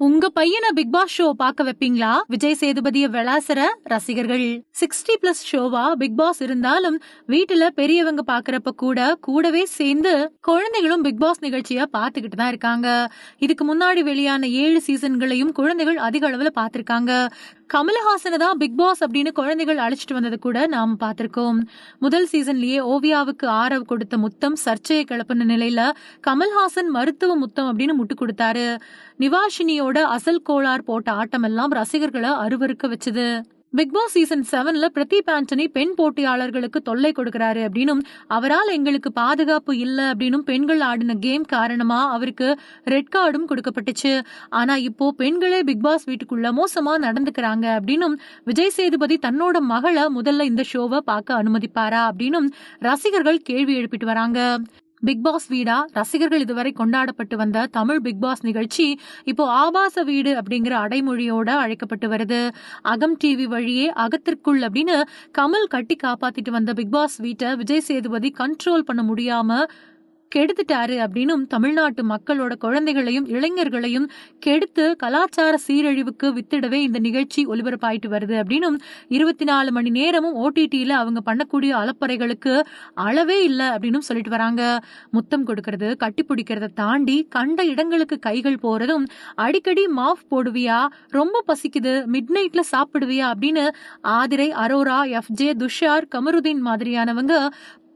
உங்க பையனை big Boss show பார்க்க வைப்பீங்களா? விஜய் சேதுபதிய விளாசுற ரசிகர்கள். 60+ ஷோவா பிக் பாஸ் இருந்தாலும் வீட்டுல பெரியவங்க பாக்குறப்ப கூடவே சேர்ந்து குழந்தைகளும் பிக் பாஸ் நிகழ்ச்சிய பாத்துக்கிட்டு தான் இருக்காங்க. இதுக்கு முன்னாடி வெளியான 7 சீசன்களையும் குழந்தைகள் அதிக அளவுல பாத்திருக்காங்க. கமலஹாசனை தான் பிக் பாஸ் அப்படின்னு குழந்தைகள் அழைச்சிட்டு வந்தது கூட நாம பார்த்திருக்கோம். முதல் சீசன்லயே ஓவியாவுக்கு ஆரவ் கொடுத்த முத்தம் சர்ச்சையை கிளப்பின நிலையில கமல்ஹாசன் மருத்துவ முத்தம் அப்படின்னு முட்டு கொடுத்தாரு. நிவாஷினியோட அசல் கோளார் போட்ட ஆட்டம் எல்லாம் ரசிகர்களை அருவருக்க வச்சது. பிக் பாஸ் சீசன் 7ல பிரதீப் ஆண்டனி பெண் போட்டியாளர்களுக்கு தொல்லை கொடுக்கிறாரு அப்படின்னும் அவரால் எங்களுக்கு பாதுகாப்பு இல்ல அப்படின்னும் பெண்கள் ஆடின கேம் காரணமா அவருக்கு ரெட் கார்டும் கொடுக்கப்பட்டுச்சு. ஆனா இப்போ பெண்களே பிக் பாஸ் வீட்டுக்குள்ள மோசமா நடந்துக்கிறாங்க அப்படின்னும் விஜய் சேதுபதி தன்னோட மகளை முதல்ல இந்த ஷோவை பார்க்க அனுமதிப்பாரா அப்படின்னும் ரசிகர்கள் கேள்வி எழுப்பிட்டு வராங்க. பிக் பாஸ் வீடா ரசிகர்கள் இதுவரை கொண்டாடப்பட்டு வந்த தமிழ் பிக் பாஸ் நிகழ்ச்சி இப்போ ஆபாச வீடு அப்படிங்கிற அடைமொழியோட அழைக்கப்பட்டு வருது. அகம் டிவி வழியே அகத்திற்குள் அப்படின்னு கமல் கட்டி காப்பாத்திட்டு வந்த பிக் பாஸ் வீட்டை விஜய் சேதுபதி கண்ட்ரோல் பண்ண முடியாம கெடுத்துட்டாரு அப்படின்னும் தமிழ்நாட்டு மக்களோட குழந்தைகளையும் இளைஞர்களையும் கெடுத்து கலாச்சார சீரழிவுக்கு வித்திடவே இந்த நிகழ்ச்சி ஒலிபரப்பாயிட்டு வருது அப்படின்னும் 24 மணி நேரமும் ஓடிடியில அவங்க பண்ணக்கூடிய அலப்பறைகளுக்கு அளவே இல்லை அப்படின்னு சொல்லிட்டு வராங்க. முத்தம் கொடுக்கறது, கட்டி பிடிக்கிறத தாண்டி கண்ட இடங்களுக்கு கைகள் போறதும், அடிக்கடி மாஃப் போடுவியா, ரொம்ப பசிக்குது, மிட் நைட்ல சாப்பிடுவியா அப்படின்னு ஆதிரை, அரோரா, FJ, துஷார், கமருதீன் மாதிரியானவங்க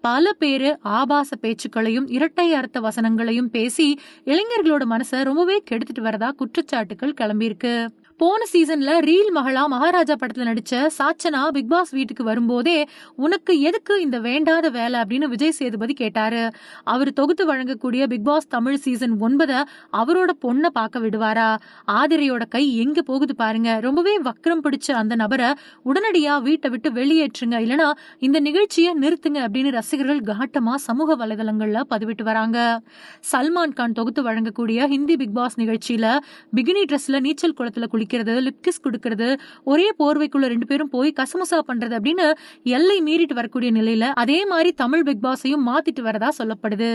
பல பேரு ஆபாச பேச்சுக்களையும் இரட்டை அர்த்த வசனங்களையும் பேசி இளைஞர்களோட மனசை ரொம்பவே கெடுத்துட்டு வரதா குற்றச்சாட்டுகள் கிளம்பியிருக்கு. போன சீசன்ல ரீல் மகளா மகாராஜா படத்துல நடிச்ச சாச்சனா பிக் பாஸ் வீட்டுக்கு வரும்போதே உனக்கு எதுக்கு இந்த வேண்டாத வேலை அப்படின்னு விஜய் சேதுபதி கேட்டாரு. அவரு தொகுத்து வழங்கக்கூடிய பிக் பாஸ் தமிழ் சீசன் 9 அவரோட பொண்ணை பார்க்க விடுவாரா? ஆதிரையோட கை எங்க போகுது பாருங்க. ரொம்பவே வக்ரம் பிடிச்ச அந்த நபரை உடனடியா வீட்டை விட்டு வெளியேற்றுங்க, இல்லனா இந்த நிகழ்ச்சியை நிறுத்துங்க அப்படின்னு ரசிகர்கள் காட்டமா சமூக வலைதளங்கள்ல பதிவிட்டு வராங்க. சல்மான் கான் தொகுத்து வழங்கக்கூடிய ஹிந்தி பிக் பாஸ் நிகழ்ச்சியில பிகினி ட்ரெஸ்ல நீச்சல் குளத்துல குளிக்கிறது, லிப்கிஸ் கொடுக்கறது, ஒரே போர்வைக்குள்ள 2 பேரும் போய் கசமுசா பண்றது அப்படின்னு எல்லை மீறிட்டு வரக்கூடிய நிலையில அதே மாதிரி தமிழ் பிக் பாஸையும் மாத்திட்டு வரதா சொல்லப்படுது.